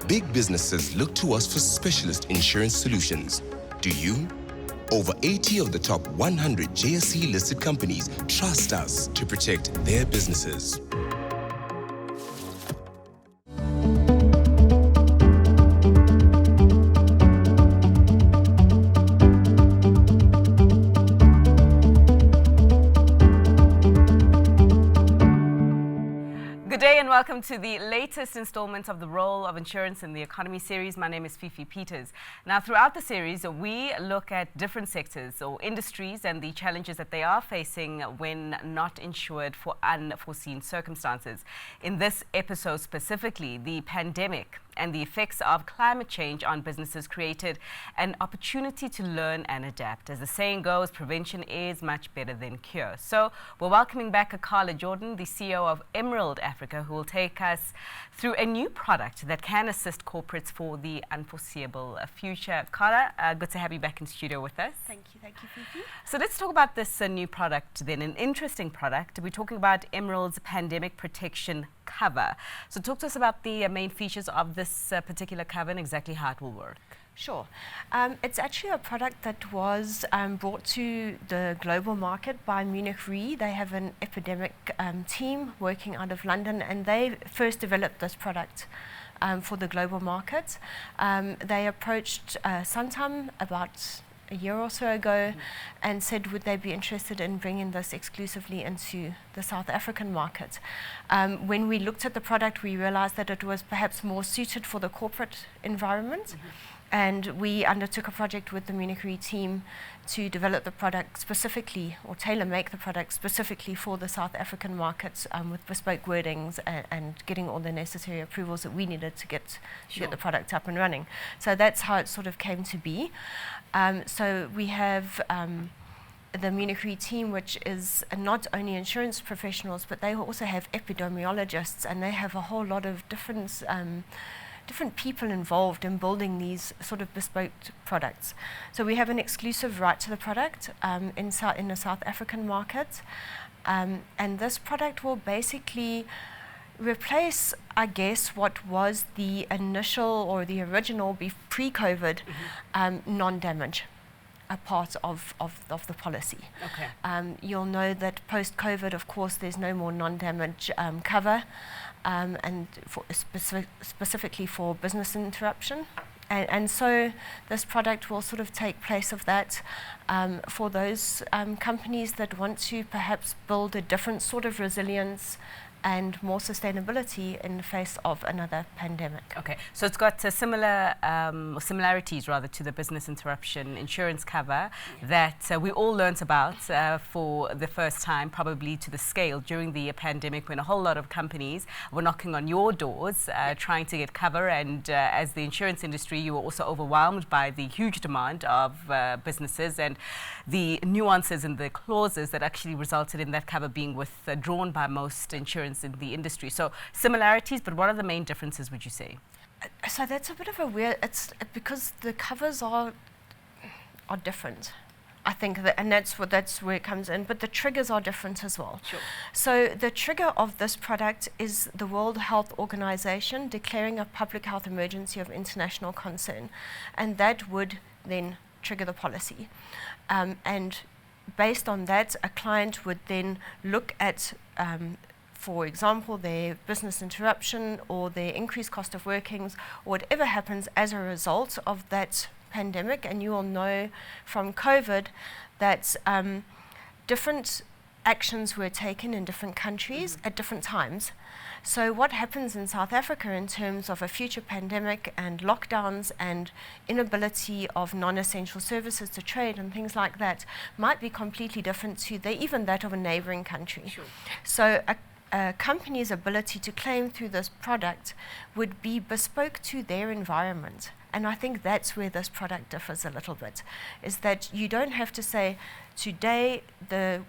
Big businesses look to us for specialist insurance solutions. Do you? Over 80 of the top 100 JSE-listed companies trust us to protect their businesses. Good day and welcome to the latest installment of the Role of Insurance in the Economy series. My name is Fifi Peters. Now, throughout the series, we look at different sectors or industries and the challenges that they are facing when not insured for unforeseen circumstances. In this episode specifically, the pandemic and the effects of climate change on businesses created an opportunity to learn and adapt. As the saying goes, prevention is much better than cure. So we're welcoming back Carla Jordan, the CEO of Emerald Africa, who will take us through a new product that can assist corporates for the unforeseeable future. Carla, good to have you back in studio with us. Thank you, Fifi. So let's talk about this new product then, an interesting product. We're talking about Emerald's pandemic protection cover. So talk to us about the main features of this particular cover and exactly how it will work. Sure. It's actually a product that was brought to the global market by Munich Re. They have an epidemic team working out of London, and they first developed this product for the global market. They approached Santam about a year or so ago and said would they be interested in bringing this exclusively into the South African market. When we looked at the product, we realized that it was perhaps more suited for the corporate environment. And we undertook a project with the Munich Re team to develop the product specifically, or tailor-make the product specifically for the South African markets with bespoke wordings and getting all the necessary approvals that we needed to get the product up and running. So that's how it sort of came to be. So we have the Munich Re team, which is not only insurance professionals, but they also have epidemiologists, and they have a whole lot of different people involved in building these sort of bespoke products. So we have an exclusive right to the product in the South African market. And this product will basically replace, I guess, what was the initial or the original pre-COVID non-damage a part of the policy. Okay. You'll know that post-COVID, of course, there's no more non-damage cover. And specifically for business interruption. And so this product will sort of take place of that for those companies that want to perhaps build a different sort of resilience and more sustainability in the face of another pandemic. Okay, so it's got similarities rather to the business interruption insurance cover that we all learnt about for the first time, probably to the scale during the pandemic when a whole lot of companies were knocking on your doors trying to get cover, and as the insurance industry you were also overwhelmed by the huge demand of businesses and the nuances in the clauses that actually resulted in that cover being withdrawn by most insurance in the industry. So similarities, but what are the main differences, would you say? So that's a bit of a weird, it's because the covers are different, I think, and that's where it comes in, but the triggers are different as well. Sure. So the trigger of this product is the World Health Organization declaring a public health emergency of international concern, and that would then trigger the policy. And based on that, a client would then look at for example, their business interruption or their increased cost of workings or whatever happens as a result of that pandemic. And you will know from COVID that different actions were taken in different countries at different times. So what happens in South Africa in terms of a future pandemic and lockdowns and inability of non-essential services to trade and things like that might be completely different to even that of a neighboring country. Sure. So a company's ability to claim through this product would be bespoke to their environment. And I think that's where this product differs a little bit, is that you don't have to say, today the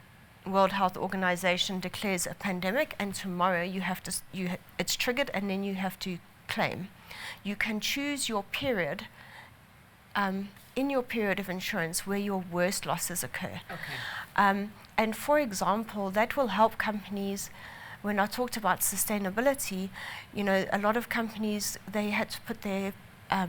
World Health Organization declares a pandemic and tomorrow it's triggered and then you have to claim. You can choose your period, in your period of insurance where your worst losses occur. Okay. And for example, that will help companies when I talked about sustainability, you know, a lot of companies, they had to put their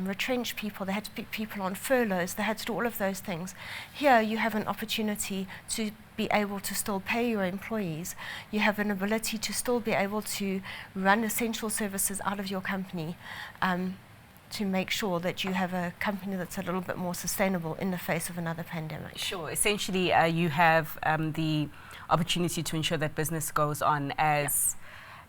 retrench people, they had to put people on furloughs, they had to do all of those things. Here you have an opportunity to be able to still pay your employees. You have an ability to still be able to run essential services out of your company, to make sure that you have a company that's a little bit more sustainable in the face of another pandemic. Sure. Essentially, you have the opportunity to ensure that business goes on as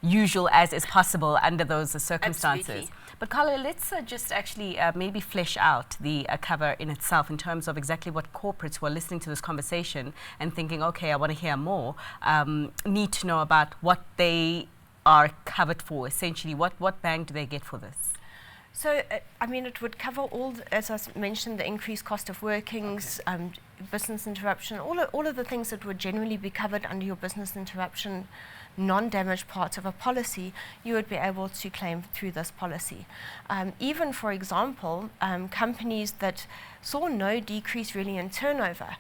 usual as is possible under those circumstances. Absolutely. But Carla, let's just actually maybe flesh out the cover in itself in terms of exactly what corporates who are listening to this conversation and thinking, okay, I want to hear more, need to know about what they are covered for. Essentially, what bang do they get for this? So, I mean, it would cover all, as I mentioned, the increased cost of workings, business interruption, all of the things that would generally be covered under your business interruption non-damage part of a policy, you would be able to claim through this policy. Even, for example, companies that saw no decrease really in turnover,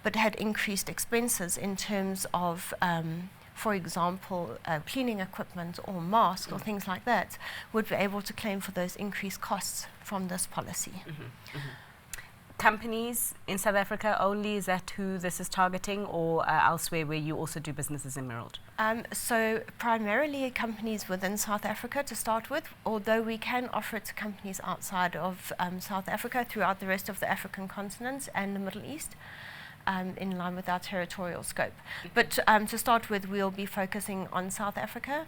but had increased expenses in terms of for example, cleaning equipment or masks or things like that, would be able to claim for those increased costs from this policy. Companies in South Africa only, is that who this is targeting, or elsewhere where you also do business as Emerald? So primarily companies within South Africa to start with, although we can offer it to companies outside of South Africa throughout the rest of the African continent and the Middle East. In line with our territorial scope. But to start with, we'll be focusing on South Africa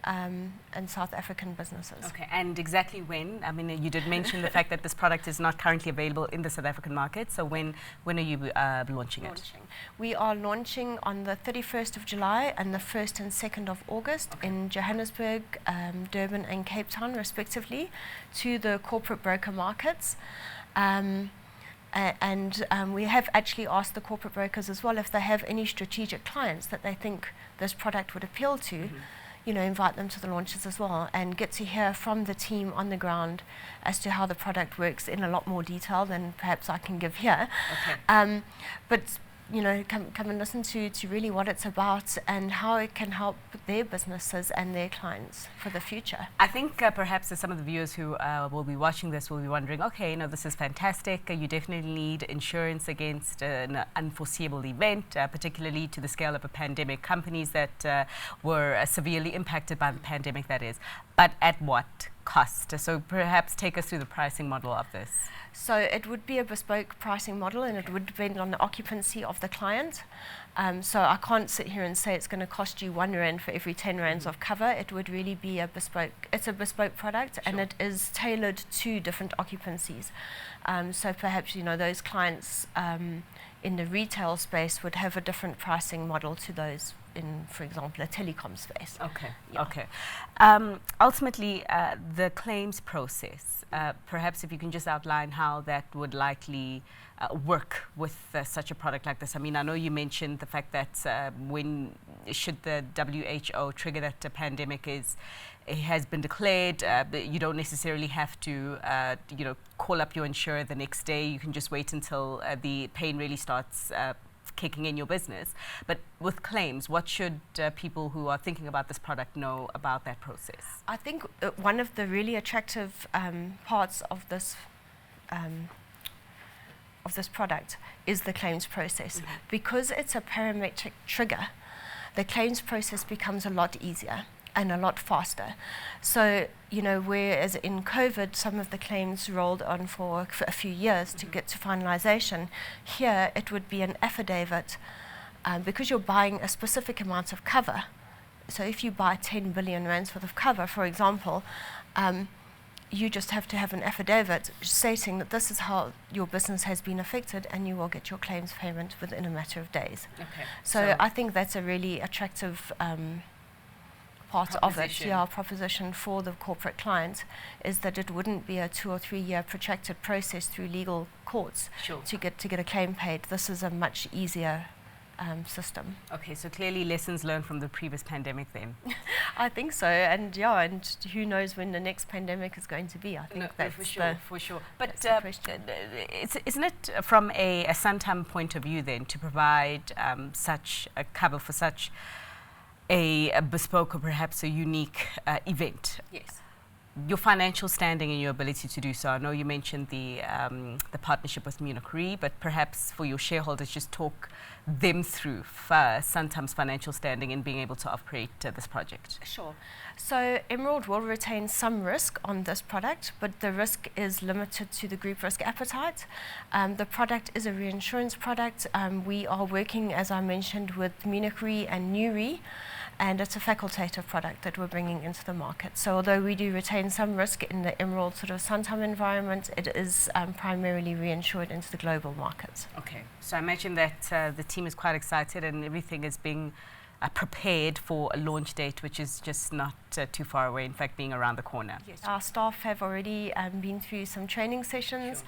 and South African businesses. Okay, and exactly when? I mean, you did mention the fact that this product is not currently available in the South African market, so when are you launching it? We are launching on the 31st of July and the 1st and 2nd of August in Johannesburg, Durban and Cape Town, respectively, to the corporate broker markets. We have actually asked the corporate brokers as well if they have any strategic clients that they think this product would appeal to, you know, invite them to the launches as well and get to hear from the team on the ground as to how the product works in a lot more detail than perhaps I can give here. Okay. But you know, come and listen to really what it's about and how it can help their businesses and their clients for the future. I think perhaps some of the viewers who will be watching this will be wondering, okay, you know, this is fantastic. You definitely need insurance against an unforeseeable event, particularly to the scale of a pandemic. Companies that were severely impacted by the pandemic, that is. But at what cost? So perhaps take us through the pricing model of this. So it would be a bespoke pricing model, and it would depend on the occupancy of the client. So I can't sit here and say it's going to cost you R1 for every 10 rands of cover. It would really be a bespoke, it's a bespoke product, and it is tailored to different occupancies. So perhaps, you know, those clients in the retail space would have a different pricing model to those in, for example, a telecom space. Okay, Yeah. okay. Ultimately, the claims process, perhaps if you can just outline how that would likely work with such a product like this. I mean, I know you mentioned the fact that when should the WHO trigger that a pandemic it has been declared, you don't necessarily have to, you know, call up your insurer the next day. You can just wait until the pain really starts kicking in your business. But with claims, what should people who are thinking about this product know about that process? I think one of the really attractive parts of this product is the claims process. Because it's a parametric trigger, the claims process becomes a lot easier and a lot faster. So, you know, whereas in COVID, some of the claims rolled on for a few years to get to finalization, here it would be an affidavit because you're buying a specific amount of cover. So if you buy 10 billion rands worth of cover, for example, you just have to have an affidavit stating that this is how your business has been affected, and you will get your claims payment within a matter of days. Okay. So I think that's a really attractive part of it, proposition for the corporate client, is that it wouldn't be a 2 or 3 year protracted process through legal courts to get a claim paid. This is a much easier system. Okay, so clearly lessons learned from the previous pandemic then. I think so, and yeah, and who knows when the next pandemic is going to be. I think that's for sure. But isn't it from a Santam point of view then to provide such a cover for such a bespoke or perhaps a unique event. Yes. Your financial standing and your ability to do so. I know you mentioned the partnership with Munich Re, but perhaps for your shareholders, just talk them through Santam's financial standing in being able to operate this project. Sure. So Emerald will retain some risk on this product, but the risk is limited to the group risk appetite. The product is a reinsurance product. We are working, as I mentioned, with Munich Re and New Re, and it's a facultative product that we're bringing into the market. So although we do retain some risk in the Emerald sort of Santam environment, it is primarily reinsured into the global markets. Okay, so I imagine that the team is quite excited and everything is being prepared for a launch date, which is just not too far away, in fact being around the corner. Yes. Our staff have already been through some training sessions,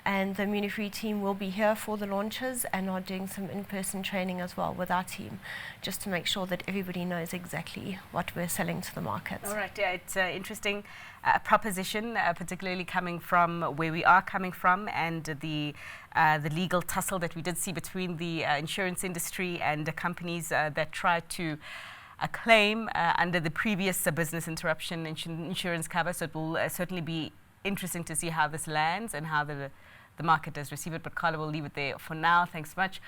and the Munich Re team will be here for the launches and are doing some in-person training as well with our team, just to make sure that everybody knows exactly what we're selling to the markets. All right, yeah, it's an interesting proposition, particularly coming from where we are coming from, and the legal tussle that we did see between the insurance industry and the companies that tried to claim under the previous business interruption insurance cover. So it will certainly be interesting to see how this lands and how the market does receive it. But Carla, we'll leave it there for now. Thanks so much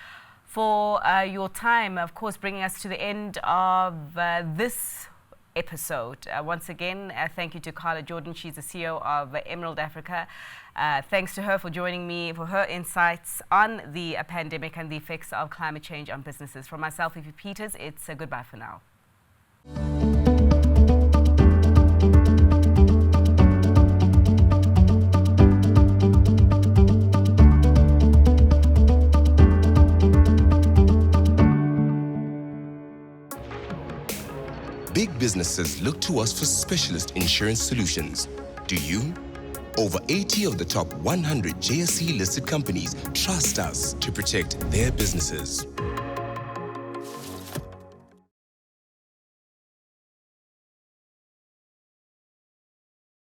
for your time, of course, bringing us to the end of this episode. Once again, thank you to Carla Jordan. She's the CEO of Emerald Africa. Thanks to her for joining me for her insights on the pandemic and the effects of climate change on businesses. From myself, Fifi Peters, it's goodbye for now. Big businesses look to us for specialist insurance solutions. Do you? Over 80 of the top 100 JSE listed companies trust us to protect their businesses.